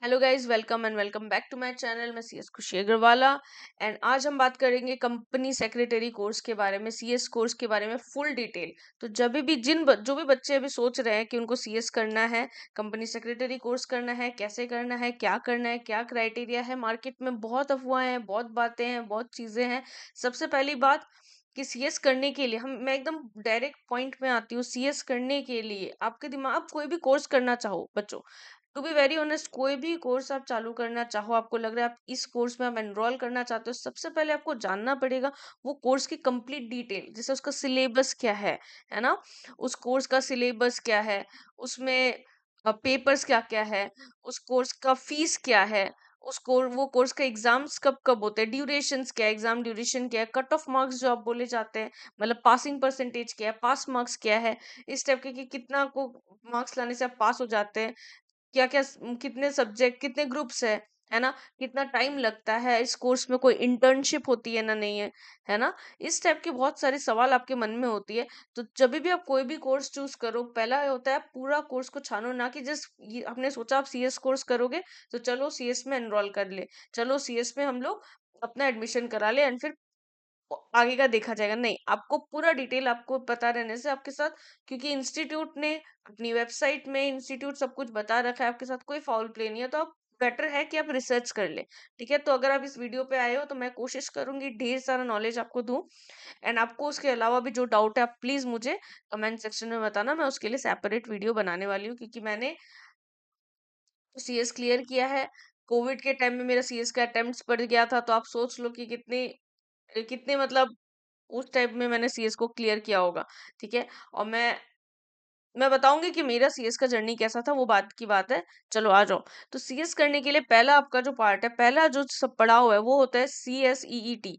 Hello guys, welcome and welcome back to my channel. मैं CS Khushi Agarwala and आज हम बात करेंगे कंपनी सेक्रेटरी कोर्स के बारे में, सीएस कोर्स के बारे में फुल डिटेल। तो जब भी जो भी बच्चे अभी सोच रहे हैं कि उनको सीएस करना है, कंपनी सेक्रेटरी कोर्स करना है, कैसे करना है, क्या क्राइटेरिया है, मार्केट में बहुत अफवाहें हैं, बहुत बातें हैं, बहुत चीजें हैं। सबसे पहली बात कि सीएस करने के लिए मैं एकदम डायरेक्ट पॉइंट में आती हूँ। सीएस करने के लिए आपके दिमाग, आप कोई भी कोर्स करना चाहो बच्चों, टू बी वेरी ऑनेस्ट, कोई भी कोर्स आप चालू करना चाहो, आपको लग रहा है आप इस कोर्स में आप एनरोल करना चाहते हो, सबसे पहले आपको जानना पड़ेगा वो कोर्स की कंप्लीट डिटेल। जैसे उसका सिलेबस क्या है ना, उस कोर्स का सिलेबस क्या है, उसमें पेपर्स क्या क्या है, उस कोर्स का फीस क्या है, वो कोर्स का एग्जाम्स कब कब होते हैं, ड्यूरेशंस क्या है, एग्जाम ड्यूरेशन क्या है, कट ऑफ मार्क्स जो आप बोले जाते हैं, मतलब पासिंग परसेंटेज क्या है, पास मार्क्स क्या है, इस टाइप के कि कितना को मार्क्स लाने से आप पास हो जाते हैं, क्या-क्या कितने सब्जेक्ट, कितने ग्रुप्स है ना? कितना टाइम लगता है इस कोर्स में, कोई इंटर्नशिप होती है ना नहीं है ना? इस टाइप के बहुत सारे सवाल आपके मन में होती है। तो जब भी आप कोई भी कोर्स चूज़ करो, पहला ये होता है पूरा कोर्स को छानो, ना कि जस्ट ये आपने सोचा आप सीएस कोर्स करोगे, तो चलो सीएस में एनरोल कर ले, चलो सीएस में हम लोग अपना एडमिशन करा ले एंड फिर आगे का देखा जाएगा। नहीं, आपको पूरा डिटेल आपको पता रहने से आपके साथ, क्योंकि इंस्टीट्यूट ने अपनी वेबसाइट में इंस्टीट्यूट सब कुछ बता रखा है, आपके साथ कोई फाउल प्ले नहीं है, तो आप बेटर है कि आप रिसर्च कर ले। ठीक है, तो अगर आप इस वीडियो पे आए हो तो मैं कोशिश करूंगी ढेर सारा नॉलेज आपको दूं, एंड आपको उसके अलावा भी जो डाउट है आप प्लीज मुझे कमेंट सेक्शन में बताना। मैं उसके लिए सेपरेट वीडियो बनाने वाली हूँ, क्योंकि मैंने सीएस क्लियर किया है। कोविड के टाइम में मेरा सीएस का अटेम्प्ट बढ़ गया था, तो आप सोच लो कि कितने कितने मतलब उस टाइप में मैंने सीएस को क्लियर किया होगा। ठीक है, और मैं बताऊंगी कि मेरा सीएस का जर्नी कैसा था, वो बात की बात है। चलो आ जाओ। तो सीएस करने के लिए पहला आपका जो पार्ट है, पहला जो सब पड़ाव है, वो होता है सीएसईईटी।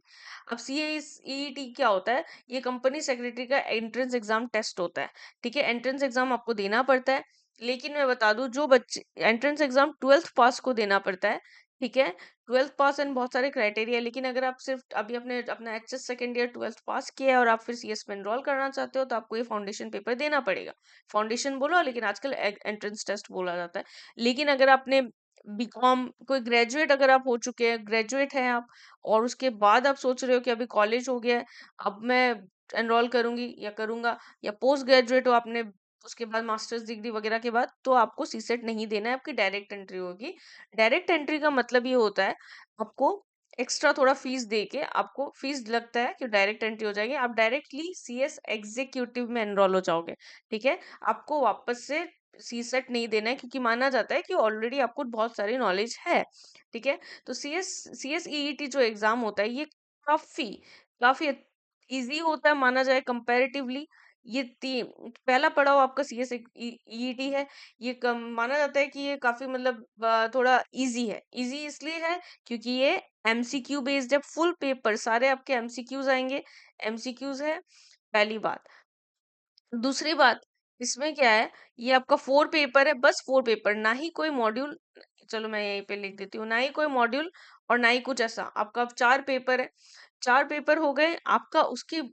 अब सीएसईईटी क्या होता है? ये कंपनी सेक्रेटरी का एंट्रेंस एग्जाम टेस्ट होता है। ठीक है, एंट्रेंस एग्जाम आपको देना पड़ता है। लेकिन मैं बता दूं, जो बच्चे एंट्रेंस एग्जाम 12th पास को देना पड़ता है। ठीक है, 12th पास एंड बहुत सारे क्राइटेरिया, लेकिन अगर आप सिर्फ अभी अपने अपना एचएस सेकंड ईयर 12th पास किया है और आप फिर सीएस में एनरोल करना चाहते हो, तो आपको ये फाउंडेशन पेपर देना पड़ेगा। फाउंडेशन बोलो, लेकिन आजकल एंट्रेंस टेस्ट बोला जाता है। लेकिन अगर आपने बीकॉम, कोई ग्रेजुएट अगर आप हो चुके हैं, ग्रेजुएट हैं आप, और उसके बाद आप सोच रहे हो कि अभी कॉलेज हो गया है, अब मैं एनरोल करूंगी या करूंगा, या पोस्ट ग्रेजुएट हो आपने, उसके बाद मास्टर्स डिग्री वगैरह के बाद, तो आपको सीसेट नहीं देना है, आपकी डायरेक्ट एंट्री होगी। डायरेक्ट एंट्री का मतलब ये होता है, आपको एक्स्ट्रा थोड़ा फीस दे के, आपको फीस लगता है कि डायरेक्ट एंट्री हो जाएगी, आप डायरेक्टली सीएस एग्जीक्यूटिव में एनरोल हो जाओगे। ठीक है, आपको वापस से सी सेट नहीं देना है, क्योंकि माना जाता है कि ऑलरेडी आपको बहुत सारी नॉलेज है। ठीक है, तो सी एस ईईटी जो एग्जाम होता है, ये काफी काफी इजी होता है माना जाए कंपैरेटिवली। ये पहला पड़ाव आपका सी एस ईईटी है। ये माना जाता है कि ये काफी मतलब थोड़ा इजी है। इजी इसलिए है क्योंकि ये एमसीक्यू बेस्ड है, फुल पेपर सारे आपके एमसीक्यूज आएंगे। एमसीक्यूज है पहली बात। दूसरी बात, इसमें क्या है, ये आपका 4 पेपर है, बस 4 पेपर, ना ही कोई मॉड्यूल। चलो मैं यहीं पे लिख देती हूँ, ना ही कोई मॉड्यूल और ना ही कुछ ऐसा। आपका अब 4 पेपर है, 4 पेपर हो गए आपका। उसकी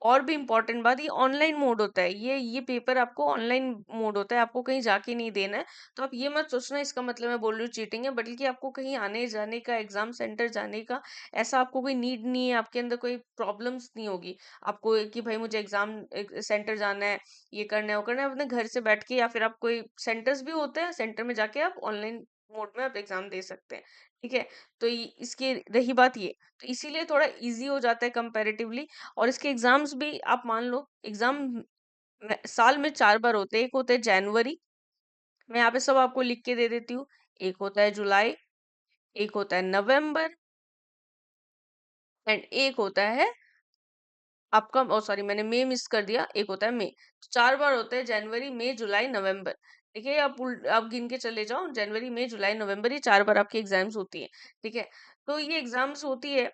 और भी इम्पोर्टेंट बात, ये ऑनलाइन मोड होता है, ये पेपर आपको ऑनलाइन मोड होता है, आपको कहीं जाके नहीं देना है। तो आप ये मत सोचना इसका मतलब मैं बोल रही हूँ चीटिंग है, बल्कि आपको कहीं आने जाने का, एग्जाम सेंटर जाने का ऐसा आपको कोई नीड नहीं है, आपके अंदर कोई प्रॉब्लम्स नहीं होगी आपको कि भाई मुझे एग्जाम सेंटर जाना है, ये करना है वो करना है। अपने घर से बैठ के, या फिर आप कोई सेंटर्स भी होते हैं, सेंटर में जाके आप ऑनलाइन मोड में आप एग्जाम दे सकते हैं। ठीक है, तो इसकी रही बात ये, तो इसीलिए थोड़ा इजी हो जाता है कंपैरेटिवली। और इसके एग्जाम्स भी आप मान लो, एग्जाम साल में 4 बार होते हैं। एक होता है जनवरी, मैं यहाँ पे सब आपको लिख के दे देती हूँ। एक होता है जुलाई, एक होता है नवंबर, एंड एक होता है आपका, ओ सॉरी मैंने मई मिस कर दिया, एक होता है मई। तो 4 बार होते हैं, जनवरी, मई, जुलाई, नवंबर। देखिए आप गिन के चले जाओ, जनवरी, मई, जुलाई, नवंबर, ये 4 बार आपकी एग्जाम्स होती है। ठीक है, तो ये एग्जाम्स होती है।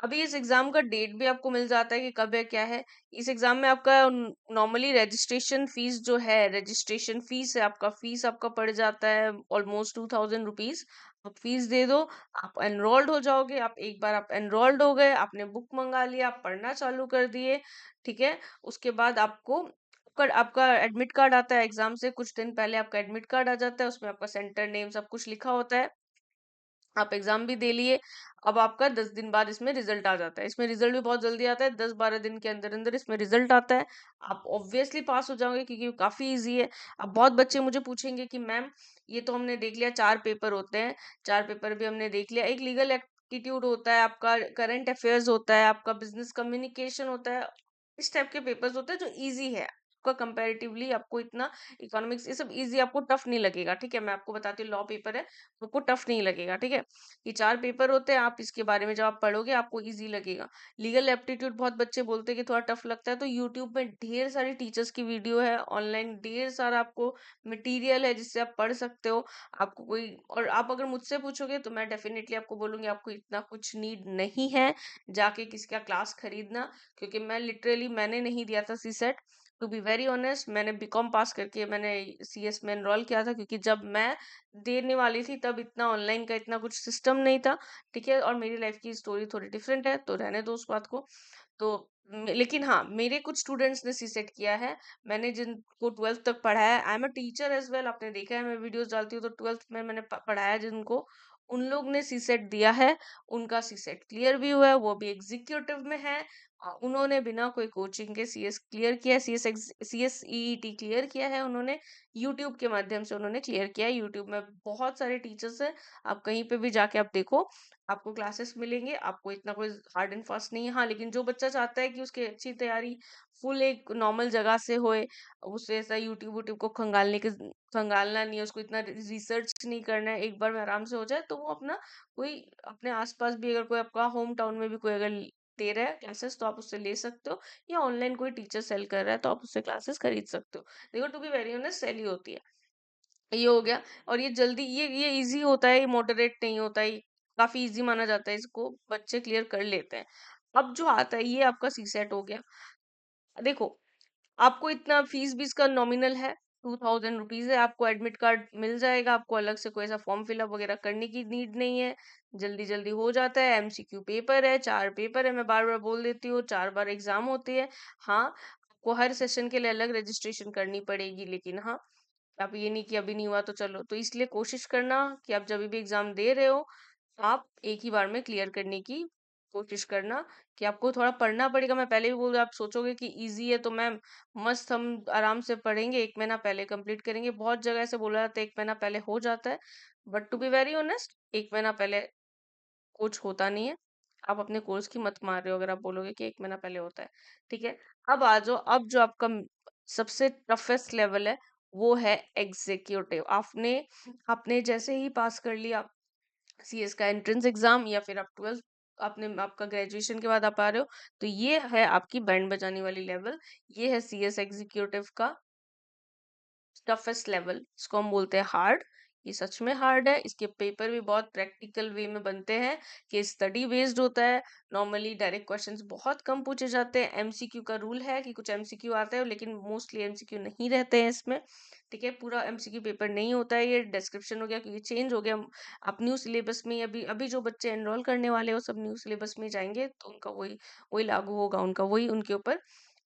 अभी इस एग्जाम का डेट भी आपको मिल जाता है कि कब है क्या है। इस एग्जाम में आपका नॉर्मली रजिस्ट्रेशन फीस जो है, रजिस्ट्रेशन फीस है आपका, फीस आपका पड़ जाता है ऑलमोस्ट 2000 रुपीज। आप फीस दे दो, आप एनरोल्ड हो जाओगे। आप एक बार आप एनरोल्ड हो गए, आपने बुक मंगा लिया, आप पढ़ना चालू कर दिए। ठीक है, उसके बाद आपको आपका आपका एडमिट कार्ड आता है एग्जाम से कुछ दिन पहले, आपका एडमिट कार्ड आ जाता है, उसमें आपका सेंटर नेम सब कुछ लिखा होता है। आप एग्जाम भी दे लिए। अब आपका 10 दिन बाद इसमें रिजल्ट आ जाता है। इसमें रिजल्ट भी बहुत जल्दी आता है, 10-12 दिन के अंदर अंदर इसमें रिजल्ट आता है। आप ऑब्वियसली पास हो जाओगे क्योंकि काफी इजी है। अब बहुत बच्चे मुझे पूछेंगे कि मैम ये तो हमने देख लिया 4 पेपर होते हैं, 4 पेपर भी हमने देख लिया, एक लीगल एप्टीट्यूड होता है, आपका करंट अफेयर्स होता है, आपका बिजनेस कम्युनिकेशन होता है, इस टाइप के पेपर्स होते हैं जो इजी है आपका कंपैरेटिवली। आपको इतना इकोनॉमिक्स ये सब इजी, आपको टफ नहीं लगेगा। ठीक है, मैं आपको बताती हूँ, लॉ पेपर है, आपको टफ नहीं लगेगा। ठीक है, ये 4 पेपर होते हैं, आप इसके बारे में जब आप पढ़ोगे आपको इजी लगेगा। लीगल एप्टीट्यूड बहुत बच्चे बोलते हैं कि थोड़ा टफ लगता है, तो यूट्यूब में ढेर सारी टीचर्स की वीडियो है, ऑनलाइन ढेर सारा आपको मटेरियल है जिससे आप पढ़ सकते हो। आपको कोई, और आप अगर मुझसे पूछोगे तो मैं डेफिनेटली आपको बोलूंगी आपको इतना कुछ नीड नहीं है जाके किसी का क्लास खरीदना, क्योंकि मैं लिटरली मैंने नहीं दिया था सी सेट। टू बी वेरी ऑनेस्ट, मैंने बीकॉम पास करके मैंने सीएस में एनरोल किया था, क्योंकि जब मैं देने वाली थी तब इतना ऑनलाइन का इतना कुछ सिस्टम नहीं था। ठीक है, और मेरी लाइफ की स्टोरी थोड़ी डिफरेंट है, तो रहने दो उस बात को। तो लेकिन हाँ, मेरे कुछ स्टूडेंट्स ने सी सेट किया है। मैंने जिनको 12th तक पढ़ाया, I am a teacher as well, आपने देखा है मैं वीडियोस डालती हूँ, तो 12th में मैंने पढ़ाया जिनको, उन लोग ने सी सेट दिया है। उनका सी सेट क्लियर भी हुआ है, वो भी एग्जीक्यूटिव में है। उन्होंने बिना कोई कोचिंग के सीएस क्लियर किया, सीएसईटी क्लियर किया है उन्होंने, यूट्यूब के माध्यम से उन्होंने क्लियर किया है। यूट्यूब में बहुत सारे टीचर्स हैं, आप कहीं पे भी जाके आप देखो, आपको क्लासेस मिलेंगे, आपको इतना कोई हार्ड एंड फास्ट नहीं है। हाँ, लेकिन जो बच्चा चाहता है कि उसकी अच्छी तैयारी फुल एक नॉर्मल जगह से होए, उसे ऐसा यूट्यूब यूट्यूब को खंगालना नहीं है, उसको इतना रिसर्च नहीं करना है, एक बार में आराम से हो जाए, तो वो अपना कोई अपने आसपास भी अगर कोई आपका होम टाउन में भी कोई अगर दे रहा है क्लासेस तो आप उससे ले सकते हो, या ऑनलाइन कोई टीचर सेल कर रहा है तो आप उससे क्लासेस खरीद सकते हो। देखो, to be very honest, sale ही होती है। ये हो गया। और ये जल्दी, ये इजी होता है, ये मॉडरेट नहीं होता है, काफी इजी माना जाता है, इसको बच्चे क्लियर कर लेते हैं। अब जो आता है ये आपका सी सेट हो गया। देखो, आपको इतना फीस भी इसका नॉमिनल है, 2000 रुपीज है, आपको एडमिट कार्ड मिल जाएगा, आपको अलग से कोई ऐसा फॉर्म फिलअप वगैरह करने की नीड नहीं है, जल्दी जल्दी हो जाता है। एमसीक्यू पेपर है, 4 पेपर है, मैं बार बार बोल देती हूँ, 4 बार एग्जाम होती है। हाँ, आपको हर सेशन के लिए अलग रजिस्ट्रेशन करनी पड़ेगी, लेकिन हाँ, आप ये नहीं कि अभी नहीं हुआ तो चलो, तो इसलिए कोशिश करना कि आप जब भी एग्जाम दे रहे हो, आप एक ही बार में क्लियर करने की कोशिश करना। कि आपको थोड़ा पढ़ना पड़ेगा, मैं पहले भी बोल रही हूँ, आप सोचोगे कि इजी है तो मैम मस्त हम आराम से पढ़ेंगे, 1 महीना पहले कंप्लीट करेंगे, बहुत जगह से बोला जाता है 1 महीना पहले हो जाता है, but to be very honest 1 महीना पहले कुछ होता नहीं है। आप अपने कोर्स की मत मार रहे हो अगर आप बोलोगे कि 1 महीना पहले होता है। ठीक है, अब आ जाओ, अब जो आपका सबसे टफेस्ट लेवल है वो है एग्जीक्यूटिव। आपने आपने जैसे ही पास कर लिया सीएस का एंट्रेंस एग्जाम, या फिर आप 12th, आपने आपका ग्रेजुएशन के बाद आप आ रहे हो, तो ये है आपकी बैंड बजाने वाली लेवल, ये है सीएस एग्जीक्यूटिव का टफेस्ट लेवल। इसको हम बोलते हैं हार्ड। ये सच में हार्ड है, इसके पेपर भी बहुत प्रैक्टिकल वे में बनते हैं, कि स्टडी बेस्ड होता है। नॉर्मली डायरेक्ट क्वेश्चंस बहुत कम पूछे जाते हैं, एमसीक्यू का रूल है कि कुछ एमसीक्यू आते हैं, लेकिन मोस्टली एमसीक्यू नहीं रहते हैं इसमें। ठीक है, पूरा एमसीक्यू पेपर नहीं होता है, ये डिस्क्रिप्शन हो गया क्योंकि चेंज हो गया। आप न्यू सिलेबस में, अभी अभी जो बच्चे एनरोल करने वाले हो सब न्यू सिलेबस में जाएंगे, तो उनका वही वही लागू होगा, उनका वही उनके ऊपर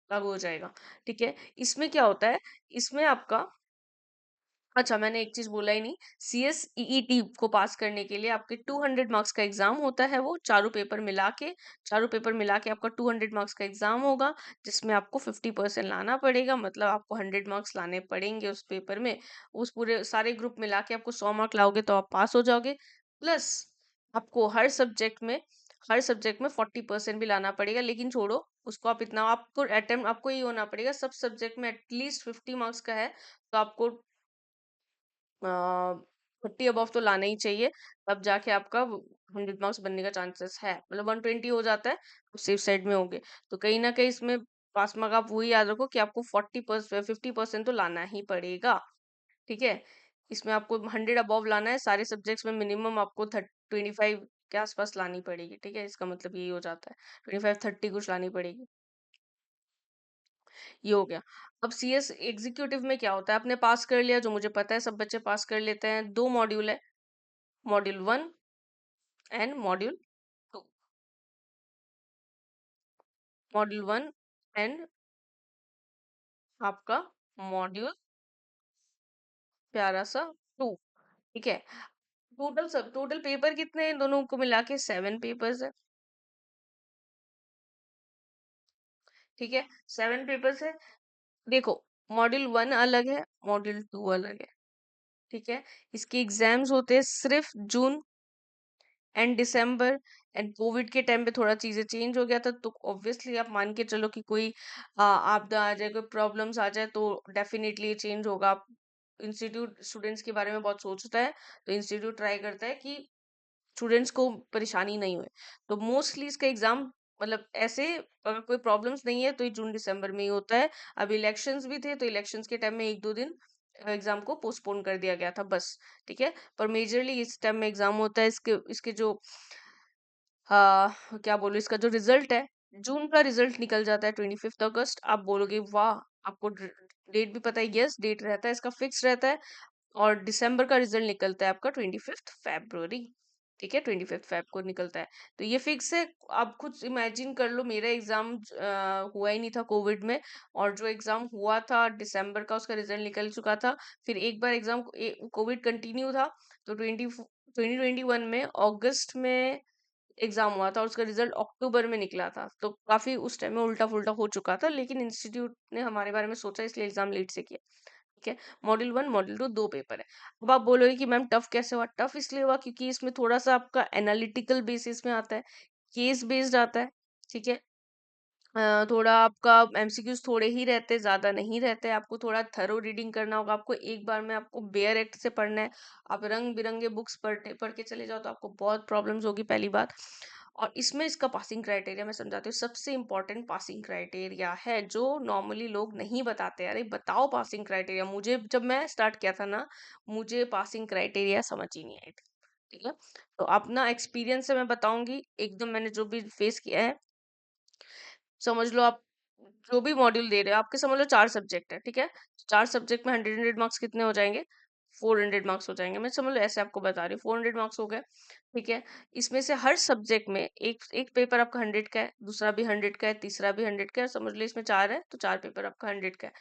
लागू हो जाएगा। ठीक है, इसमें क्या होता है, इसमें आपका, अच्छा मैंने एक चीज बोला ही नहीं, सीएसईईटी को पास करने के लिए आपके 200 मार्क्स का एग्जाम होता है, वो चारों पेपर मिला के आपका 200 मार्क्स का एग्जाम होगा, जिसमें आपको 50% लाना पड़ेगा, मतलब आपको 100 मार्क्स लाने पड़ेंगे उस पेपर में। उस पूरे सारे ग्रुप मिला के आपको 100 मार्क लाओगे तो आप पास हो जाओगे। प्लस आपको हर सब्जेक्ट में 40% भी लाना पड़ेगा, लेकिन छोड़ो उसको, आप इतना आपको अटेम्प्ट, आपको ये होना पड़ेगा सब सब्जेक्ट में एटलीस्ट 50 मार्क्स का है, तो आपको 30 अबव तो लाना ही चाहिए, तब जाके आपका 100 मार्क्स बनने का चांसेस है। मतलब 120 हो जाता है तो सेफ साइड में होंगे। तो कहीं ना कहीं इसमें पास मार्क आप वही याद रखो कि आपको 50% तो लाना ही पड़ेगा। ठीक है, इसमें आपको 100 अबव लाना है, सारे सब्जेक्ट्स में मिनिमम आपको 25 के आसपास लानी पड़ेगी। ठीक है, इसका मतलब यही हो जाता है, 25-30 कुछ लानी पड़ेगी। ये हो गया। अब सीएस एग्जीक्यूटिव में क्या होता है, आपने पास कर लिया, जो मुझे पता है सब बच्चे पास कर लेते हैं। 2 मॉड्यूल है, module 1 and module 2। Module 1 and आपका मॉड्यूल प्यारा सा 2। ठीक है, टोटल पेपर कितने हैं इन दोनों को मिला के? 7 पेपर्स है। ठीक है, 7 पेपर्स है। देखो, मॉड्यूल 1 अलग है, मॉड्यूल 2 अलग है। ठीक है, इसके एग्जाम्स होते हैं सिर्फ जून एंड दिसंबर। एंड कोविड के टाइम पे थोड़ा चीजें चेंज हो गया था, तो ऑब्वियसली आप मान के चलो कि कोई आपदा आ जाए, कोई प्रॉब्लम्स आ जाए, तो डेफिनेटली ये चेंज होगा। इंस्टीट्यूट स्टूडेंट्स के बारे में बहुत सोचता है, तो इंस्टीट्यूट ट्राई करता है कि स्टूडेंट्स को परेशानी नहीं हुए। तो मोस्टली इसका एग्जाम, मतलब ऐसे अगर कोई प्रॉब्लम्स नहीं है तो ये जून दिसंबर में ही होता है। अब इलेक्शंस भी थे, तो इलेक्शंस के टाइम में एक दो दिन एग्जाम को पोस्टपोन कर दिया गया था बस। ठीक है, पर मेजरली इस टाइम में एग्जाम होता है। इसके इसके जो क्या बोलूं, इसका जो रिजल्ट है, जून का रिजल्ट निकल जाता है 25 अगस्त। आप बोलोगे वाह, आपको डेट भी पता है? यस, डेट रहता है इसका, फिक्स रहता है। और दिसंबर का रिजल्ट निकलता है आपका 25 फरवरी। ठीक है, 25 फेब को निकलता है। तो ये फिक्स है। आप खुद इमेजिन कर लो, मेरा एग्जाम हुआ ही नहीं था कोविड में, और जो एग्जाम हुआ था दिसंबर का, उसका रिजल्ट निकल चुका था। फिर एक बार एग्जाम कोविड कंटिन्यू था, तो 2021 में अगस्त में एग्जाम हुआ था, और उसका रिजल्ट अक्टूबर में निकला था। तो काफी उस टाइम में उल्टा फुल्टा हो चुका था, लेकिन इंस्टीट्यूट ने हमारे बारे में सोचा, इसलिए एग्जाम लेट से किया। ठीक है, मॉड्यूल 1 मॉड्यूल 2 दो पेपर है। अब आप बोलोगे कि मैम टफ कैसे हुआ? टफ इसलिए हुआ क्योंकि इसमें थोड़ा सा आपका एनालिटिकल बेसिस में आता है, केस बेस्ड आता है। ठीक है, थोड़ा आपका एमसीक्यूज थोड़े ही रहते हैं, ज्यादा नहीं रहते हैं। आपको थोड़ा थरो रीडिंग करना होगा, आपको एक बार में आपको बेयर एक्ट से पढ़ना है। आप रंग बिरंगे बुक्स पढ़ के चले जाओ तो आपको बहुत प्रॉब्लम्स होगी, पहली बात। और इसमें इसका पासिंग क्राइटेरिया मैं समझाती हूँ। सबसे इंपॉर्टेंट पासिंग क्राइटेरिया है, जो नॉर्मली लोग नहीं बताते। अरे बताओ पासिंग क्राइटेरिया, मुझे जब मैं स्टार्ट किया था ना, मुझे पासिंग क्राइटेरिया समझ ही नहीं आई थी। ठीक है, तो अपना एक्सपीरियंस से मैं बताऊंगी, एकदम मैंने जो भी फेस किया है। समझ लो आप, जो भी मॉड्यूल दे रहे हो आपके, समझ लो 4 सब्जेक्ट है। ठीक है, 4 सब्जेक्ट में 100 100 मार्क्स कितने हो जाएंगे? 400 मार्क्स हो जाएंगे। मैं समझ लो ऐसे आपको बता रही हूँ, 400 मार्क्स हो गए। ठीक है, इसमें से हर सब्जेक्ट में एक एक पेपर आपका 100 का है, दूसरा भी 100 का है, तीसरा भी 100 का है। समझ लो इसमें 4 है, तो 4 पेपर आपका 100 का है।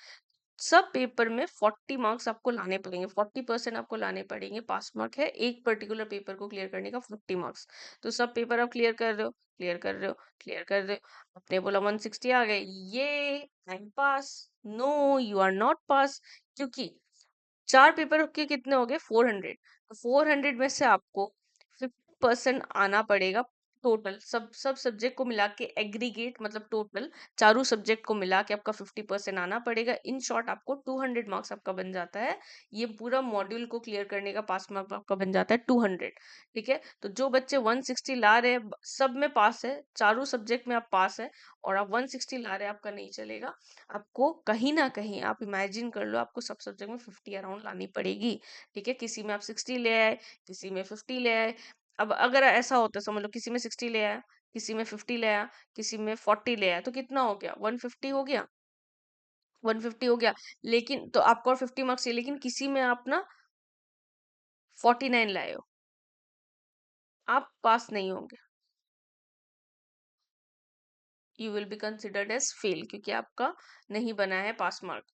सब पेपर में 40 मार्क्स आपको लाने पड़ेंगे, 40% आपको लाने पड़ेंगे। पास मार्क है एक पर्टिकुलर पेपर को क्लियर करने का, 40 मार्क्स। तो सब पेपर आप क्लियर कर रहे हो, क्लियर कर रहे हो, क्लियर कर रहे हो। आपने बोला 160 आ गए, ये I am pass. No, you are not pass, क्योंकि 4 पेपर के कितने हो गए? 400। तो 400 में से आपको 50% आना पड़ेगा। टोटल सब सब सब्जेक्ट को मिला के, एग्रीगेट मतलब टोटल चारों सब्जेक्ट को मिला के आपका 50% आना पड़ेगा। इन शॉर्ट आपको 200 मार्क्स आपका बन जाता है। ये पूरा मॉड्यूल को क्लियर करने का पास मार्क आपका बन जाता है 200। ठीक है, तो जो बच्चे 160 ला रहे हैं, सब में पास है, चारों सब्जेक्ट में आप पास है, और आप 160 ला रहे हैं, आपका नहीं चलेगा। आपको कहीं ना कहीं, आप इमेजिन कर लो, आपको सब सब्जेक्ट में 50 अराउंड लानी पड़ेगी। ठीक है, किसी में आप 60 ले आए, किसी में 50 ले आए। अब अगर ऐसा होता है, समझ लो किसी में 60 ले आया, किसी में 50 ले आया, किसी में 40 ले आया, तो कितना हो गया? 150 हो गया, 150 हो गया। लेकिन तो आपको और 50 मार्क्स चाहिए, लेकिन किसी में आप ना 49 लाए हो, आप पास नहीं होंगे। You will be considered as fail, क्योंकि आपका नहीं बना है पास मार्क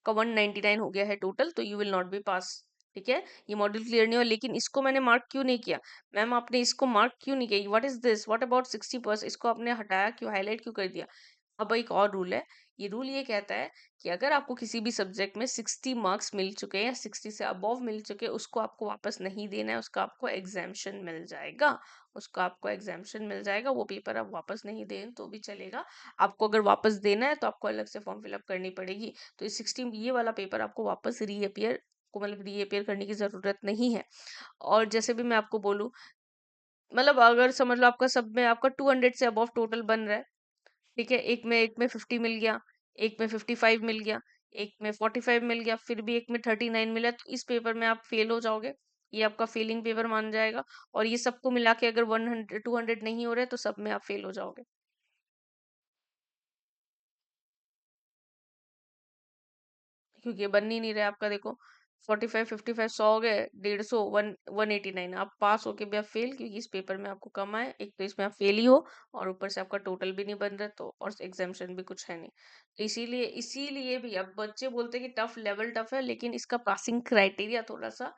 का। 199 हो गया है टोटल, तो यू विल नॉट बी पास। ठीक है, ये मॉड्यूल क्लियर नहीं हुआ, लेकिन इसको मैंने मार्क क्यों नहीं किया? मैम आपने इसको मार्क क्यों नहीं किया? What is this, what about 60%? इसको आपने हटाया क्यों, हाईलाइट क्यों कर दिया? अब एक और रूल है। ये रूल ये कहता है कि अगर आपको किसी भी सब्जेक्ट में 60 मार्क्स मिल चुके हैं, या 60 से अबव मिल चुके हैं, उसको आपको वापस नहीं देना है, उसका आपको एग्जाम्शन मिल जाएगा। उसका आपको एग्जाम्शन मिल जाएगा, वो पेपर आप वापस नहीं दें तो भी चलेगा। आपको अगर वापस देना है तो आपको अलग से फॉर्म फिलअप करनी पड़ेगी। तो इस 60, ये वाला पेपर आपको वापस रीअपियर को, मतलब रीअपियर करने की जरूरत नहीं है। और जैसे भी मैं आपको बोलूं, मतलब अगर समझ लो आपका सब में आपका 200 से अबव टोटल बन रहा है। ठीक है, एक में 50 मिल गया, एक में 55 मिल गया, एक में 45 मिल गया, फिर भी एक में 39 मिला, तो इस पेपर में आप फेल हो जाओगे। ये आपका फेलिंग पेपर मान जाएगा। और ये सबको मिला के अगर 100 200 नहीं हो रहे, तो सब में आप फेल हो जाओगे, क्योंकि ये बन ही नहीं रहा आपका। देखो, 45 55 100 हो गए, 150, 189, आप पास होके भी आप फेल, क्योंकि इस पेपर में आपको कम आए, एक तो इसमें आप फेल ही हो, और ऊपर से आपका टोटल भी नहीं बन रहा, तो और एग्जामेशन भी कुछ है नहीं। तो इसीलिए इसीलिए भी अब बच्चे बोलते हैं कि टफ, लेवल टफ है, लेकिन इसका पासिंग क्राइटेरिया थोड़ा सा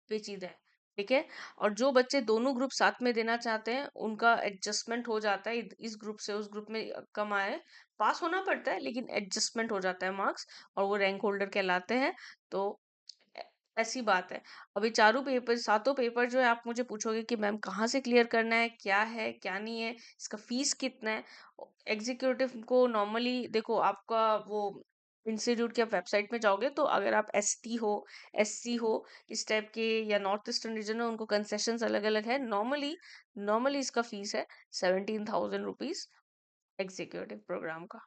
पेचीदा है। ठीक है। और जो बच्चे दोनों ग्रुप साथ में देना चाहते हैं, उनका एडजस्टमेंट हो जाता है, इस ग्रुप से उस ग्रुप में कम आए, पास होना पड़ता है, लेकिन एडजस्टमेंट हो जाता है मार्क्स, और वो रैंक होल्डर कहलाते हैं। तो ऐ- ऐसी बात है। अभी चारों पेपर, सातों पेपर जो है, आप मुझे पूछोगे कि मैम कहाँ से क्लियर करना है, क्या नहीं है, इसका फीस कितना है। एग्जीक्यूटिव को नॉर्मली देखो, आपका वो इंस्टीट्यूट की आप वेबसाइट में जाओगे, तो अगर आप एसटी हो, एससी हो, इस टाइप के, या नॉर्थ ईस्टर्न रीजन है, उनको कंसेशंस अलग अलग है। नॉर्मली नॉर्मली इसका फीस है 17,000 रुपीज एग्जीक्यूटिव प्रोग्राम का।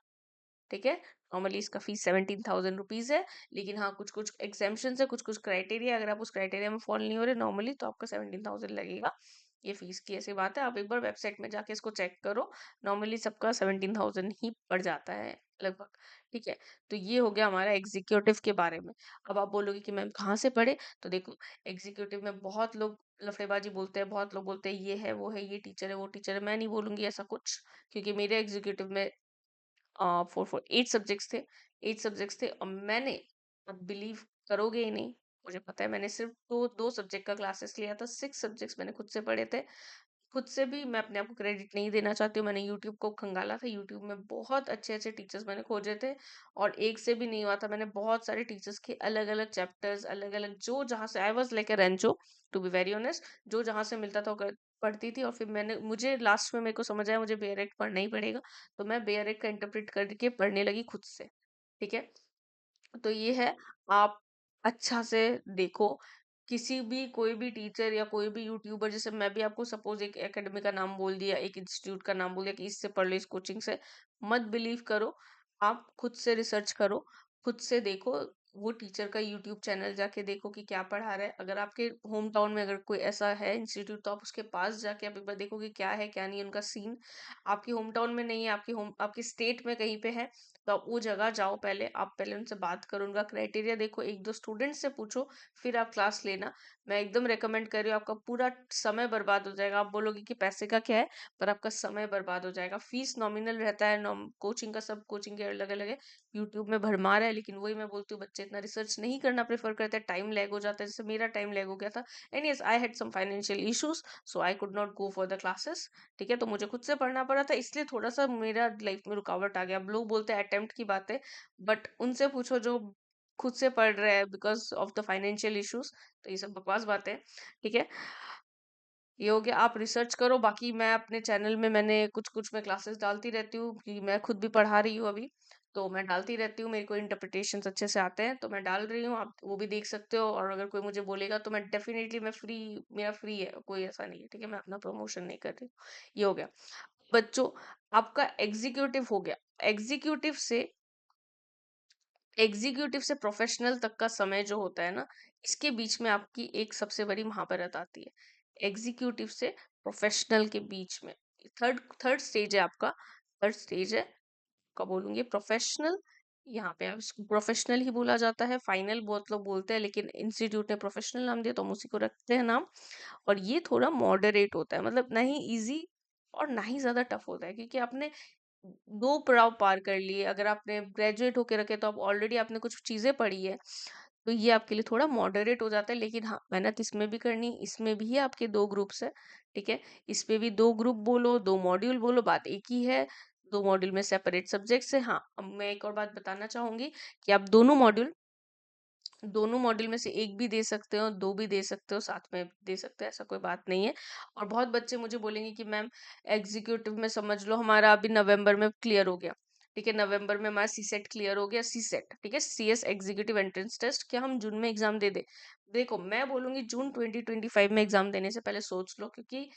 ठीक है। नॉर्मली इसका फीस 17,000 रुपीज है, लेकिन हाँ, कुछ कुछ एग्जाम्पन है, कुछ कुछ क्राइटेरिया, अगर आप उस क्राइटेरिया में फॉल नहीं हो रहे नॉर्मली, तो आपका 17,000 लगेगा। ये फीस की ऐसी बात है, आप एक बार वेबसाइट में जाके इसको चेक करो। नॉर्मली सबका 17,000 ही पड़ जाता है लगभग। ठीक है। तो ये हो गया हमारा एग्जीक्यूटिव के बारे में। अब आप बोलोगे कि मैम कहाँ से पढ़े, तो देखो, एग्जीक्यूटिव में बहुत लोग लफड़ेबाजी बोलते हैं, बहुत लोग बोलते हैं ये है वो है, ये टीचर है वो टीचर है। मैं नहीं बोलूंगी ऐसा कुछ, क्योंकि मेरे एग्जीक्यूटिव में 8 सब्जेक्ट्स थे। 8 सब्जेक्ट्स थे, और मैंने, अब बिलीव करोगे ही नहीं, मुझे पता है, मैंने सिर्फ दो दो सब्जेक्ट का क्लासेस लिया था, 6 सब्जेक्ट्स मैंने खुद से पढ़े थे। खुद से भी मैं अपने आप को क्रेडिट नहीं देना चाहती हूँ, मैंने यूट्यूब को खंगाला था, यूट्यूब में बहुत अच्छे अच्छे टीचर्स मैंने खोजे थे, और एक से भी नहीं हुआ था। मैंने बहुत सारे टीचर्स के अलग अलग चैप्टर्स, अलग अलग, जो जहाँ से, I was like a Rancho, to be very honest, जो जहाँ से मिलता था वो पढ़ती थी। और फिर मुझे लास्ट में मेरे को समझ आया मुझे बेयरैक्ट पढ़ना ही पड़ेगा, तो मैं बेयरैक्ट का इंटरप्रेट करके पढ़ने लगी खुद से। ठीक है। तो ये है। आप अच्छा से देखो, किसी भी, कोई भी टीचर या कोई भी यूट्यूबर, जैसे मैं भी आपको सपोज एक एकेडमी का नाम बोल दिया, एक इंस्टीट्यूट का नाम बोल दिया कि इससे पढ़ लो, इस कोचिंग से, मत बिलीव करो। आप खुद से रिसर्च करो, खुद से देखो, वो टीचर का यूट्यूब चैनल जाके देखो कि क्या पढ़ा रहा है। अगर आपके होम टाउन में अगर कोई ऐसा है इंस्टीट्यूट, तो आप उसके पास जाके आप एक बार देखो कि क्या है क्या नहीं है उनका सीन। आपकी होम टाउन में नहीं है, आपकी स्टेट में कहीं पे है, तो आप वो जगह जाओ, पहले आप पहले उनसे बात करो, उनका क्राइटेरिया देखो, एक दो स्टूडेंट से पूछो, फिर आप क्लास लेना। मैं एकदम रेकमेंड कर रही हूँ, आपका पूरा समय बर्बाद हो जाएगा। आप बोलोगे कि पैसे का क्या है, पर आपका समय बर्बाद हो जाएगा। फीस नॉमिनल रहता है, कोचिंग का, सब कोचिंग के अलग अलग है। यूट्यूब में भरमार है, लेकिन वही मैं बोलती हूँ, बच्चे इतना रिसर्च नहीं करना प्रेफर करते हैं, टाइम लैग हो जाता है, जैसे मेरा टाइम लैग हो गया था। And yes, I had some financial issues, so I could not go for the classes. ठीक है। तो मुझे खुद से पढ़ना पड़ा था, इसलिए थोड़ा सा मेरा लाइफ में रुकावट आ गया। अब लोग बोलते हैं अटेम्प्ट की बात है, बट उनसे पूछो जो खुद से पढ़ रहे हैं because of the financial issues. तो ये सब बकवास बात है। ठीक है। ये हो गया, आप रिसर्च करो। बाकी मैं अपने चैनल में, मैंने कुछ कुछ मैं क्लासेस डालती रहती हूँ, कि मैं खुद भी पढ़ा रही हूँ अभी, तो मैं डालती रहती हूँ, मेरे को इंटरप्रिटेशन अच्छे से आते हैं, तो मैं डाल रही हूँ, आप वो भी देख सकते हो। और अगर कोई मुझे बोलेगा, तो मैं डेफिनेटली, मैं फ्री, मेरा फ्री है, कोई ऐसा नहीं है। ठीक है। मैं अपना प्रमोशन नहीं कर रही हूँ। ये हो गया बच्चों, आपका एग्जीक्यूटिव हो गया। एग्जीक्यूटिव से एग्जीक्यूटिव से प्रोफेशनल तक का समय जो होता है ना, इसके बीच में आपकी एक सबसे बड़ी महाभारत आती है। एग्जीक्यूटिव से प्रोफेशनल के बीच में थर्ड थर्ड स्टेज है आपका। थर्ड स्टेज है, का बोलूंगी प्रोफेशनल। यहाँ पे आप इसको प्रोफेशनल ही बोला जाता है, फाइनल बहुत लोग बोलते हैं, लेकिन इंस्टीट्यूट ने प्रोफेशनल नाम दिया, तो हम उसी को रखते हैं नाम। और ये थोड़ा मॉडरेट होता है, मतलब ना ही इजी और ना ही ज्यादा टफ होता है, क्योंकि आपने दो पड़ाव पार कर लिए। अगर आपने ग्रेजुएट होके रखे, तो आप ऑलरेडी आपने कुछ चीजें पढ़ी है, तो ये आपके लिए थोड़ा मॉडरेट हो जाता है। लेकिन हाँ, मेहनत इसमें भी करनी, इसमें भी आपके दो ग्रुप्स है। ठीक है। इसमें भी दो ग्रुप बोलो, दो मॉड्यूल बोलो, बात एक ही है। दो मॉड्यूल में सेपरेट सब्जेक्ट्स है। हाँ, अब मैं एक और बात बताना चाहूंगी, कि आप दोनों मॉड्यूल में से एक भी दे सकते हो, दो भी दे सकते हो, साथ में दे सकते हो, ऐसा कोई बात नहीं है। और बहुत बच्चे मुझे बोलेंगे कि मैम, एग्जीक्यूटिव में समझ लो हमारा अभी नवंबर में क्लियर हो गया। ठीक है। नवंबर में हमारा सी सेट क्लियर हो गया, सी सेट, ठीक है, C S executive entrance test, क्या हम जून में एग्जाम दे दे? देखो, मैं बोलूंगी जून 2025 में एग्जाम देने से पहले सोच लो, क्योंकि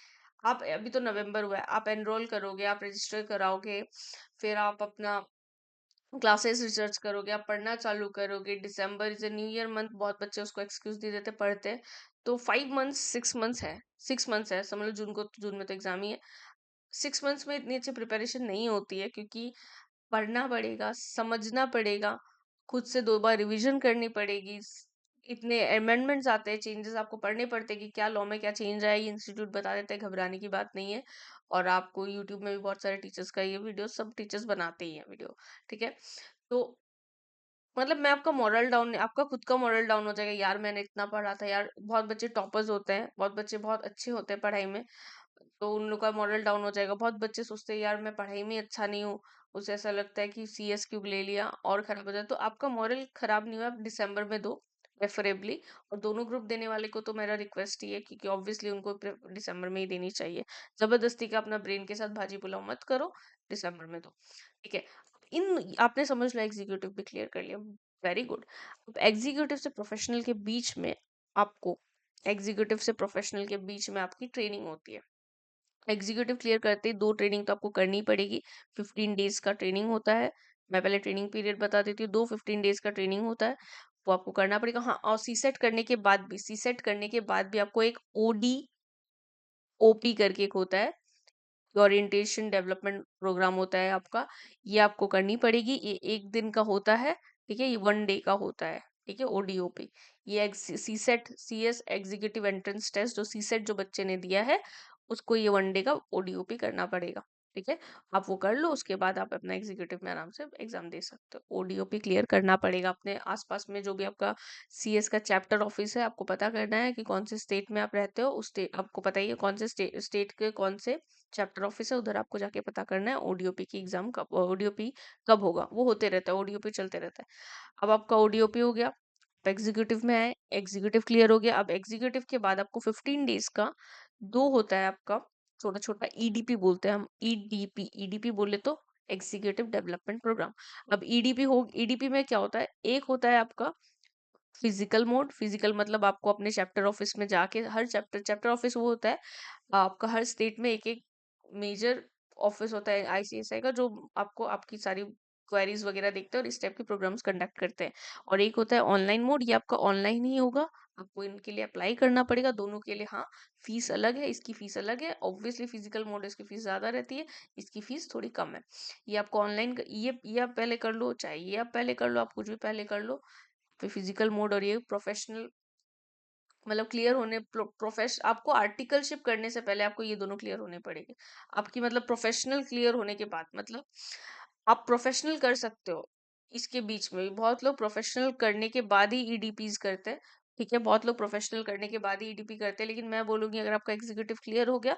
आप, अभी तो नवंबर हुआ है, आप एनरोल करोगे, आप रजिस्टर कराओगे, फिर आप अपना क्लासेस रिसर्च करोगे, आप पढ़ना चालू करोगे। December is a new year month, बहुत बच्चे उसको एक्सक्यूज दे देते पढ़ते हैं। तो 5 मंथ्स, 6 मंथ्स है, 6 मंथ्स है, समझ लो। जून में तो एग्जाम ही है। 6 मंथ्स में इतनी अच्छी प्रिपरेशन नहीं होती है, क्योंकि पढ़ना पड़ेगा, समझना पड़ेगा, खुद से दो बार रिवीजन करनी पड़ेगी, इतने अमेंडमेंट्स आते हैं, चेंजेस आपको पढ़ने पड़ते हैं कि क्या लॉ में क्या चेंज आया, ये इंस्टीट्यूट बता देते हैं, घबराने की बात नहीं है। और आपको यूट्यूब में भी बहुत सारे टीचर्स का ये वीडियो, सब टीचर्स बनाते ही हैं वीडियो, ठीक है। तो मतलब मैं आपका मॉरल डाउन, आपका खुद का मॉरल डाउन हो जाएगा, यार मैंने इतना पढ़ा था यार। बहुत बच्चे टॉपर्स होते हैं, बहुत बच्चे बहुत अच्छे होते हैं पढ़ाई में, तो उन लोग का मॉरल डाउन हो जाएगा। बहुत बच्चे सोचते हैं यार मैं पढ़ाई में अच्छा नहीं हूँ, उसे ऐसा लगता है कि सीएस क्यों ले लिया, और खराब हो जाए। तो आपका मॉरल खराब नहीं हुआ, आप दिसंबर में दो प्रेफरेबली। और दोनों ग्रुप देने वाले को तो मेरा रिक्वेस्ट ही है, क्योंकि ऑब्वियसली उनको दिसंबर में ही देनी चाहिए। जबरदस्ती का अपना ब्रेन के साथ भाजी पुलाव मत करो, दिसंबर में दो, ठीक है। इन आपने समझ लिया, एग्जीक्यूटिव भी क्लियर कर लिया, वेरी गुड। अब एग्जीक्यूटिव से प्रोफेशनल के बीच में आपको, एग्जीक्यूटिव से प्रोफेशनल के बीच में आपकी ट्रेनिंग होती है। एग्जीक्यूटिव क्लियर करते ही दो ट्रेनिंग तो आपको करनी ही पड़ेगी। 15 डेज का ट्रेनिंग होता है। मैं पहले ट्रेनिंग पीरियड बता देती हूँ। दो 15 डेज का ट्रेनिंग होता है, वो आपको करना पड़ेगा। हाँ, और सीसेट करने के बाद भी, सीसेट करने के बाद भी आपको एक ओडी ओपी करके एक होता है, ओरिएंटेशन डेवलपमेंट प्रोग्राम होता है आपका, ये आपको करनी पड़ेगी। ये 1 दिन का होता है, ठीक है, ये 1 डे का होता है, ठीक है, ओडीओपी। ये CSEET, CS executive entrance test, जो सीसेट जो बच्चे ने दिया है, उसको ये 1 डे का ओडीओपी करना पड़ेगा, ठीक है। आप वो कर लो, उसके बाद आप अपना एग्जीक्यूटिव में आराम से एग्जाम दे सकते हो। ओडीओपी क्लियर करना पड़ेगा। अपने आसपास में जो भी आपका सीएस का चैप्टर ऑफिस है, आपको पता करना है कि कौन से स्टेट में आप रहते हो, उस स्टेट आपको पता ही है कौन से स्टेट के कौन से चैप्टर ऑफिस है, उधर आपको जाके पता करना है ओडीओपी की एग्जाम कब, ओडीओपी कब होगा। वो होते रहता है, ओडीओपी चलते रहता है। अब आपका ओडीओपी हो गया, अब एग्जीक्यूटिव में आए, एग्जीक्यूटिव क्लियर हो गया। अब एग्जीक्यूटिव के बाद आपको 15 डेज का दो होता है आपका, छोटा छोटा ईडीपी बोलते हैं हम, ईडीपी, ईडीपी बोले तो एग्जीक्यूटिव डेवलपमेंट प्रोग्राम। अब ईडीपी हो, ईडीपी में क्या होता है, एक होता है आपका फिजिकल मोड। फिजिकल मतलब आपको अपने चैप्टर ऑफिस में जाके, हर चैप्टर, चैप्टर ऑफिस वो होता है आपका, हर स्टेट में एक एक मेजर ऑफिस होता है आईसीएसआई का, जो आपको आपकी सारी क्वेरीज वगैरह देखते हैं और इस टाइप के प्रोग्राम्स कंडक्ट करते हैं। और एक होता है ऑनलाइन मोड, ये आपका ऑनलाइन ही होगा, आपको इनके लिए अप्लाई करना पड़ेगा दोनों के लिए। हाँ, फीस अलग है, इसकी फीस अलग है ऑब्वियसली, फिजिकल मोड इसकी फीस ज्यादा रहती है, इसकी फीस थोड़ी कम है। ये आपको ऑनलाइन, ये आप पहले कर लो, चाहे ये आप पहले कर लो, आप कुछ भी पहले कर लो। फिर फिजिकल मोड और ये प्रोफेशनल, मतलब क्लियर होने, आपको आर्टिकलशिप करने से पहले आपको ये दोनों क्लियर होने पड़ेंगे। आपकी मतलब प्रोफेशनल क्लियर होने के बाद, मतलब आप प्रोफेशनल कर सकते हो। इसके बीच में भी बहुत लोग प्रोफेशनल करने के बाद ही ईडीपीज करते हैं, ठीक है, बहुत लोग प्रोफेशनल करने के बाद ही ईडीपी करते हैं, लेकिन मैं बोलूंगी अगर आपका एग्जीक्यूटिव क्लियर हो गया,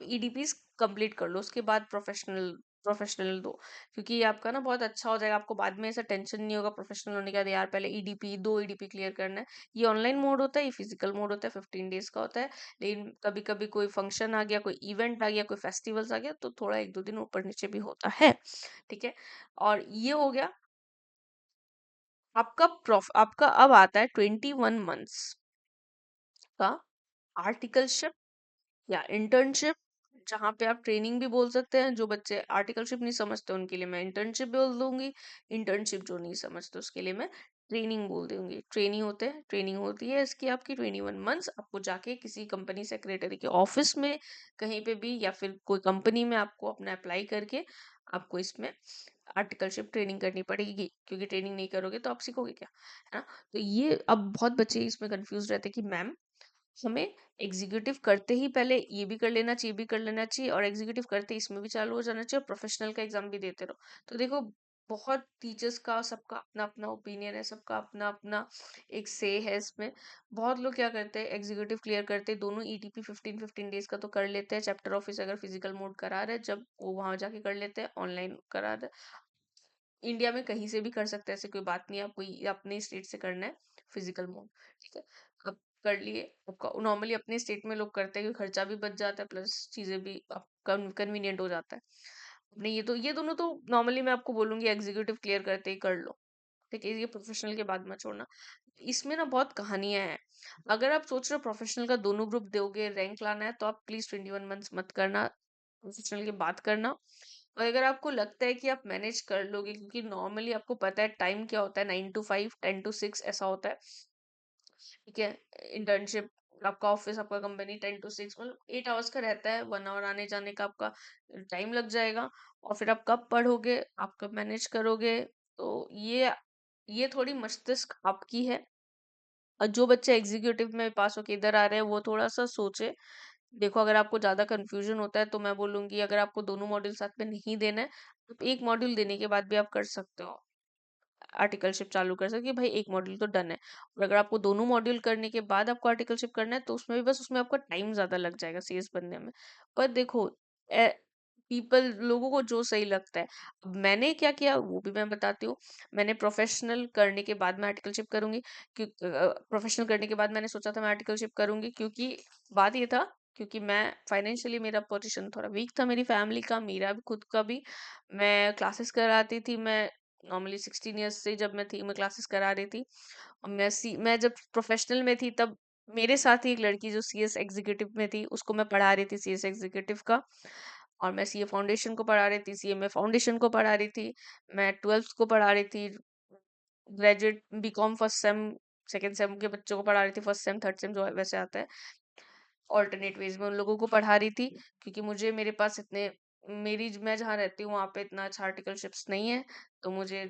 ईडीपीज कंप्लीट कर लो, उसके बाद प्रोफेशनल, प्रोफेशनल दो। क्योंकि ये आपका ना बहुत अच्छा हो जाएगा, आपको बाद में ऐसा टेंशन नहीं होगा प्रोफेशनल होने के बाद, यार पहले ईडीपी, दो ईडीपी क्लियर करना है। ये ऑनलाइन मोड होता है, ये फिजिकल मोड होता है, 15 डेज का होता है। लेकिन कभी कभी कोई फंक्शन आ गया, कोई इवेंट आ गया, कोई फेस्टिवल्स आ गया, तो थोड़ा 1-2 दिन ऊपर नीचे भी होता है, ठीक है। और ये हो गया आपका आपका अब आता है 21 मंथ्स का आर्टिकलशिप या इंटर्नशिप, जहाँ पे आप ट्रेनिंग भी बोल सकते हैं। जो बच्चे आर्टिकलशिप नहीं समझते उनके लिए मैं इंटर्नशिप बोल दूंगी, इंटर्नशिप जो नहीं समझते उसके लिए मैं ट्रेनिंग बोल दूंगी। ट्रेनिंग होते हैं, ट्रेनिंग होती है इसकी आपकी 21 मंथ्स। आपको जाके किसी कंपनी सेक्रेटरी के ऑफिस में कहीं पे भी, या फिर कोई कंपनी में आपको अपना अप्लाई करके आपको इसमें आर्टिकलशिप ट्रेनिंग करनी पड़ेगी, क्योंकि ट्रेनिंग नहीं करोगे तो आप सीखोगे क्या, है ना। तो ये अब बहुत बच्चे इसमें कंफ्यूज रहते हैं कि मैम हमें एग्जीक्यूटिव करते ही पहले ये भी कर लेना चाहिए, ये भी कर लेना चाहिए, और एग्जीक्यूटिव करते ही इसमें भी चालू हो जाना चाहिए, और प्रोफेशनल का एग्जाम भी देते रहो। तो देखो, बहुत टीचर्स का सबका अपना अपना ओपिनियन है, सबका अपना अपना एक से है इसमें। बहुत लोग क्या करते हैं, एग्जीक्यूटिव क्लियर करते हैं, दोनों ईटीपी 15-15 डेज का तो कर लेते हैं, चैप्टर ऑफिस अगर फिजिकल मोड करा रहे हैं, जब वो वहां जाके कर लेते हैं, ऑनलाइन करा रहे हैं। इंडिया में कहीं से भी कर सकते हैं, ऐसे कोई बात नहीं है, आपको ये अपने स्टेट से करना है फिजिकल मोड, ठीक है। अब कर लिए, नॉर्मली अपने स्टेट में लोग करते हैं कि खर्चा भी बच जाता है, प्लस चीजें भी कन्वीनियंट हो जाता है। अपने ये दोनों तो नॉर्मली मैं आपको बोलूंगी एग्जीक्यूटिव क्लियर करते ही कर लो, ठीक है, ये प्रोफेशनल के बाद मत छोड़ना। इसमें ना बहुत कहानियां हैं। अगर आप सोच रहे हो प्रोफेशनल का दोनों ग्रुप दोगे, रैंक लाना है, तो आप प्लीज 21 मंथ्स मत करना, प्रोफेशनल की बात करना। और अगर आपको लगता है कि आप मैनेज कर लोगे, क्योंकि नॉर्मली आपको पता है टाइम क्या होता है, 9 to 5, 10 to 6 ऐसा होता है, ठीक है। इंटर्नशिप, आपका ऑफिस, आपका कंपनी 10 to 6, मतलब 8 आवर्स का रहता है, 1 आवर आने जाने का आपका टाइम लग जाएगा। और फिर आप कब पढ़ोगे, आप कब मैनेज करोगे, तो ये थोड़ी मस्तिष्क आपकी है, और जो बच्चे एग्जीक्यूटिव में पास होके इधर आ रहे हैं वो थोड़ा सा सोचे। देखो, अगर आपको ज्यादा कंफ्यूजन होता है तो मैं बोलूंगी, अगर आपको दोनों मॉड्यूल साथ में नहीं देना है, तो एक मॉड्यूल देने के बाद भी आप कर सकते हो, आर्टिकलशिप चालू कर सकते हो कि भाई एक मॉड्यूल तो डन है। और अगर आपको दोनों मॉड्यूल करने के बाद आपको आर्टिकलशिप करना है, तो उसमें भी बस उसमें आपका टाइम ज्यादा लग जाएगा सीएस बनने में। पर देखो, पीपल लोगों को जो सही लगता है। अब मैंने क्या किया वो भी मैं बताती हूँ। मैंने प्रोफेशनल करने के बाद मैं आर्टिकलशिप करूंगी, प्रोफेशनल करने के बाद मैंने सोचा था मैं आर्टिकलशिप करूंगी, क्योंकि बात ये था, क्योंकि मैं फाइनेंशियली मेरा पोजीशन थोड़ा वीक था, मेरी फैमिली का, मेरा भी खुद का भी। मैं क्लासेस कराती थी, मैं नॉर्मली 16 ईयर्स से जब मैं थी मैं क्लासेस करा रही थी। और मैं जब प्रोफेशनल में थी तब मेरे साथ ही एक लड़की जो सीएस एग्जीक्यूटिव में थी, उसको मैं पढ़ा रही थी सीएस एग्जीक्यूटिव का। और मैं सीए फाउंडेशन को पढ़ा रही थी, सीए में फाउंडेशन को पढ़ा रही थी, मैं 12th को पढ़ा रही थी, graduate BCom first sem second sem के बच्चों को पढ़ा रही थी, फर्स्ट सेम थर्ड सेम जो वैसे आता है, ऑल्टरनेट वेज में उन लोगों को पढ़ा रही थी। क्योंकि मुझे मेरे पास इतने मेरी मैं जहाँ रहती हूँ वहाँ पे इतना अच्छा आर्टिकलशिप्स नहीं है, तो मुझे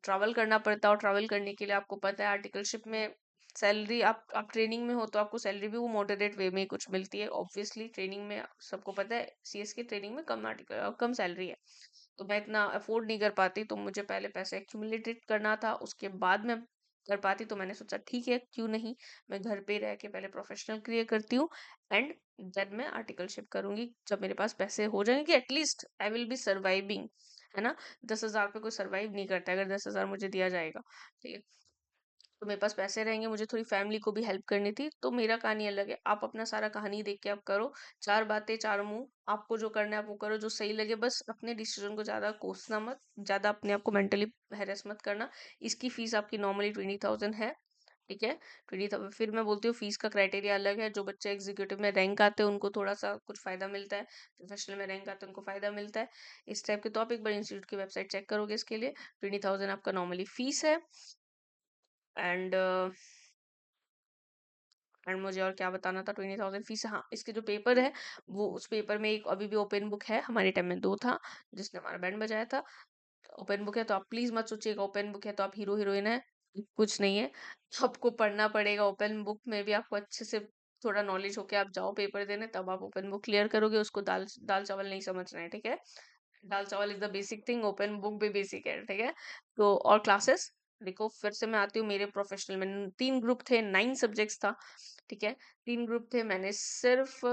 ट्रैवल करना पड़ता है। और ट्रैवल करने के लिए आपको पता है आर्टिकलशिप में सैलरी, आप ट्रेनिंग में हो तो आपको सैलरी भी वो मॉडरेट वे में ही कुछ मिलती है। ऑब्वियसली ट्रेनिंग में सबको पता है सीएस की ट्रेनिंग में कम सैलरी है, तो मैं इतना अफोर्ड नहीं कर पाती, तो मुझे पहले पैसे एक्यूमुलेटेड करना था, उसके बाद मैं कर पाती। तो मैंने सोचा ठीक है, क्यों नहीं, मैं घर पे रह के पहले प्रोफेशनल क्लियर करती हूँ, एंड देन मैं आर्टिकलशिप करूंगी जब मेरे पास पैसे हो जाएंगे, कि at least I will be surviving, है ना। 10,000 पे कोई सर्वाइव नहीं करता, अगर 10,000 मुझे दिया जाएगा, ठीक है, तो मेरे पास पैसे रहेंगे, मुझे थोड़ी फैमिली को भी हेल्प करनी थी, तो मेरा कहानी अलग है। आप अपना सारा कहानी देख के आप करो, चार बातें चार मुंह, आपको जो करना है आप वो करो, जो सही लगे, बस अपने डिसीजन को ज्यादा कोसना मत, ज्यादा अपने आप को मेंटली हैरेस मत करना। इसकी फीस आपकी नॉर्मली 20,000 है, ठीक है। 20,000, फिर मैं बोलती हूँ फीस का क्राइटेरिया अलग है। जो बच्चे एग्जीक्यूटिव में रैंक आते हैं उनको थोड़ा सा कुछ फायदा मिलता है, प्रोफेशनल में रैंक आते हैं उनको फायदा मिलता है, इस टाइप के। तो आप एक बार इंस्टीट्यूट की वेबसाइट चेक करोगे इसके लिए। 20,000 आपका नॉर्मली फीस है। एंड मुझे और क्या बताना था, 20,000 फीस है। हाँ, इसके जो पेपर है, वो उस पेपर में एक अभी भी ओपन बुक है, हमारे टाइम में दो था, जिसने हमारा बैंड बजाया था। ओपन बुक है, तो आप प्लीज मत सोचिएगा ओपन बुक है तो आप हीरो हीरोइन है, कुछ नहीं है। आपको पढ़ना पड़ेगा, ओपन बुक में भी आपको अच्छे से थोड़ा नॉलेज होके आप जाओ पेपर देने, तब आप ओपन बुक क्लियर करोगे। उसको दाल दाल चावल नहीं समझना है, ठीक है। दाल चावल is the basic thing, open book भी बेसिक है, ठीक है। तो और क्लासेस, देखो फिर से मैं आती हूँ मेरे प्रोफेशनल में, 3 ग्रुप थे, 9 सब्जेक्ट्स था, ठीक है। 3 ग्रुप थे, मैंने सिर्फ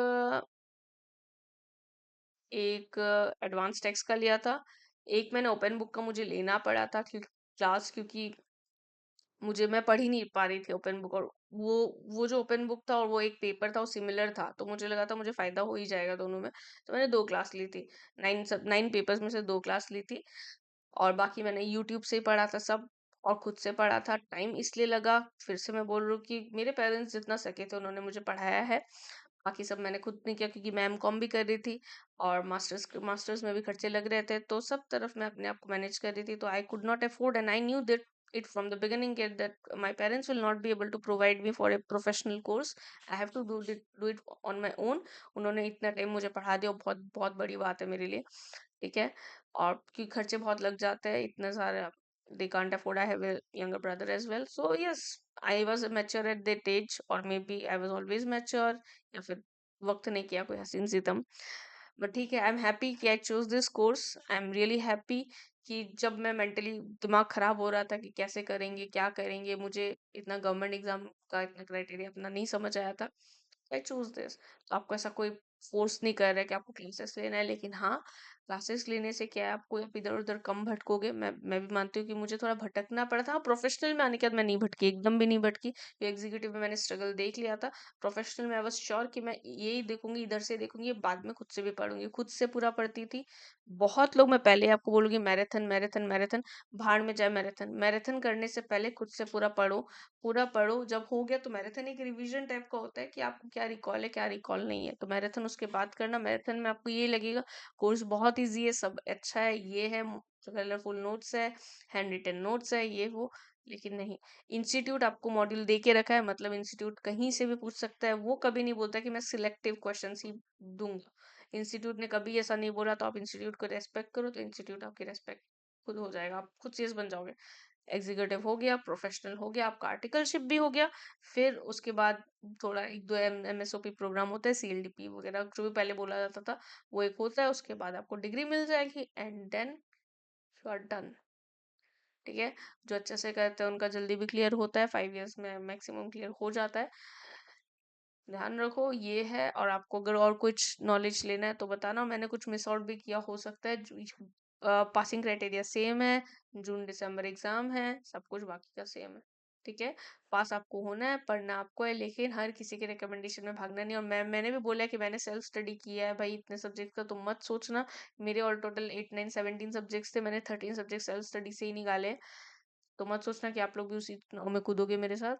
एक एडवांस टेक्स्ट का लिया था, एक मैंने ओपन बुक का मुझे लेना पड़ा था क्लास, क्योंकि मुझे मैं पढ़ ही नहीं पा रही थी ओपन बुक। और वो जो ओपन बुक था और वो एक पेपर था वो सिमिलर था, तो मुझे लगा था मुझे फायदा हो ही जाएगा दोनों में, तो मैंने 2 क्लास ली थी। 9 पेपर्स में से 2 क्लास ली थी। और बाकी मैंने यूट्यूब से ही पढ़ा था सब, और खुद से पढ़ा था। टाइम इसलिए लगा, फिर से मैं बोल रही हूँ कि मेरे पेरेंट्स जितना सके थे उन्होंने मुझे पढ़ाया है, बाकी सब मैंने खुद नहीं किया, क्योंकि मैं एमकॉम भी कर रही थी और मास्टर्स में भी खर्चे लग रहे थे, तो सब तरफ मैं अपने आप को मैनेज कर रही थी, तो आई could not afford, and I knew that it from the beginning that my parents will not be able to provide me for a professional course. I have to do it on my own. उन्होंने इतना time मुझे पढ़ा दिया, बहुत बहुत बड़ी बात है मेरे लिए, ठीक है। और क्योंकि खर्चे बहुत लग जाते हैं इतने सारे, they can't afford, I have a younger brother as well, so yes, I was mature at that age, or maybe I was always mature, या फिर वक्त ने किया कोई हसीन सितम। बट ठीक है, आई एम हैप्पी कि I choose this course, I am really happy कि जब मैं मेंटली दिमाग खराब हो रहा था कि कैसे करेंगे क्या करेंगे, मुझे इतना गवर्नमेंट एग्जाम का इतना क्राइटेरिया अपना नहीं समझ आया था, आई चूज दिस। तो आपको ऐसा कोई फोर्स नहीं कर रहा है कि आपको क्लासेस लेना है, लेकिन हाँ, क्लासेस लेने से क्या है, आपको आप इधर उधर कम भटकोगे। मैं भी मानती हूँ कि मुझे थोड़ा भटकना पड़ा था। हाँ, प्रोफेशनल में आने के बाद मैं नहीं भटकी, एकदम भी नहीं भटकी। एग्जीक्यूटिव में मैंने स्ट्रगल देख लिया था, प्रोफेशनल में आई वाज श्योर कि मैं यही देखूंगी, इधर से देखूंगी, बाद में खुद से भी पढ़ूंगी, खुद से पूरा पढ़ती थी। बहुत लोग, मैं पहले आपको बोलूंगी, मैराथन मैराथन मैराथन, भाड़ में जाए मैराथन। मैराथन करने से पहले खुद से पूरा पढ़ो, पूरा पढ़ो, जब हो गया तो मैराथन एक रिवीजन टाइप का होता है कि आपको क्या रिकॉल है क्या रिकॉल नहीं है, तो मैराथन उसके बाद करना। मैराथन में आपको ये लगेगा कोर्स बहुत इजी है, सब अच्छा है, ये है, कलरफुल नोट्स है, हैंड रिटन नोट्स है, ये वो, लेकिन नहीं। इंस्टीट्यूट आपको मॉड्यूल दे के रखा है, मतलब इंस्टीट्यूट कहीं से भी पूछ सकता है, वो कभी नहीं बोलता कि मैं सिलेक्टिव क्वेश्चन ही दूंगा। इंस्टीट्यूट ने कभी ऐसा नहीं बोला, तो आप इंस्टीट्यूट को रेस्पेक्ट करो, तो इंस्टीट्यूट आपकी रेस्पेक्ट खुद हो जाएगा, आप खुद चीज बन जाओगे। एग्जीक्यूटिव हो गया, प्रोफेशनल हो गया, आपका आर्टिकलशिप भी हो गया। फिर उसके बाद थोड़ा एक दो एमएसओपी प्रोग्राम होता है, सीएलडीपी वगैरह जो भी पहले बोला जाता था, वो एक होता है। उसके बाद आपको डिग्री मिल जाएगी and then you are done. ठीक है, जो अच्छे से करते हैं उनका जल्दी भी क्लियर होता है, 5 इयर्स में मैक्सिमम क्लियर हो जाता है। ध्यान रखो ये है। और आपको अगर और कुछ नॉलेज लेना है तो बताना, मैंने कुछ मिस आउट भी किया हो सकता है। पासिंग क्राइटेरिया सेम है, जून दिसंबर एग्जाम है, सब कुछ बाकी का सेम है। ठीक है, पास आपको होना है, पढ़ना आपको है, लेकिन हर किसी के रिकमेंडेशन में भागना नहीं। और मैंने भी बोला है कि मैंने सेल्फ स्टडी किया है भाई, इतने सब्जेक्ट का तुम मत सोचना। मेरे और टोटल 8 9 17 सब्जेक्ट्स थे, मैंने 13 सब्जेक्ट सेल्फ स्टडी से ही निकाले हैं। तो मत सोचना कि आप लोग भी उसी नाव में कूदोगे मेरे साथ,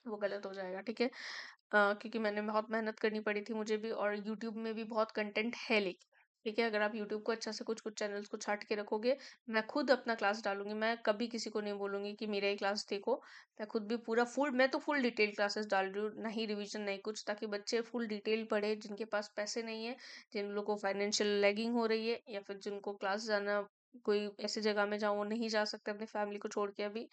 वो गलत हो जाएगा। ठीक है, क्योंकि मैंने बहुत मेहनत करनी पड़ी थी मुझे भी, और यूट्यूब में भी बहुत कंटेंट है लेकिन। ठीक है, अगर आप यूट्यूब को अच्छा से कुछ कुछ चैनल्स को छाट के रखोगे, मैं खुद अपना क्लास डालूंगी, मैं कभी किसी को नहीं बोलूंगी कि मेरा ही क्लास देखो। मैं खुद भी पूरा फुल, मैं तो फुल डिटेल क्लासेस डाल रही हूँ, नहीं रिवीजन नहीं कुछ, ताकि बच्चे फुल डिटेल पढ़े, जिनके पास पैसे नहीं है, जिन लोगों को फाइनेंशियल लैगिंग हो रही है, या फिर जिनको क्लास जाना, कोई ऐसी जगह में जहाँ वो नहीं जा सकते अपनी फैमिली को छोड़ के अभी।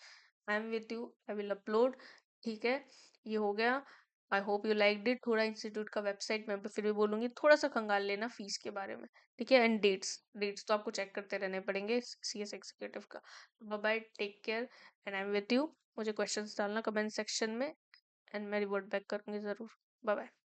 आई am with you, I will upload. ठीक है, ये हो गया। I hope you like it. थोड़ा इंस्टीट्यूट का वेबसाइट मैं फिर भी बोलूंगी, थोड़ा सा खंगाल लेना फीस के बारे में। ठीक है, एंड डेट्स, डेट्स तो आपको चेक करते रहने पड़ेंगे सीएस एग्जीक्यूटिव का। Bye bye, take care, and I am with you. मुझे क्वेश्चंस डालना कमेंट सेक्शन में, एंड मैं रिवर्ट बैक करूंगी जरूर। Bye bye.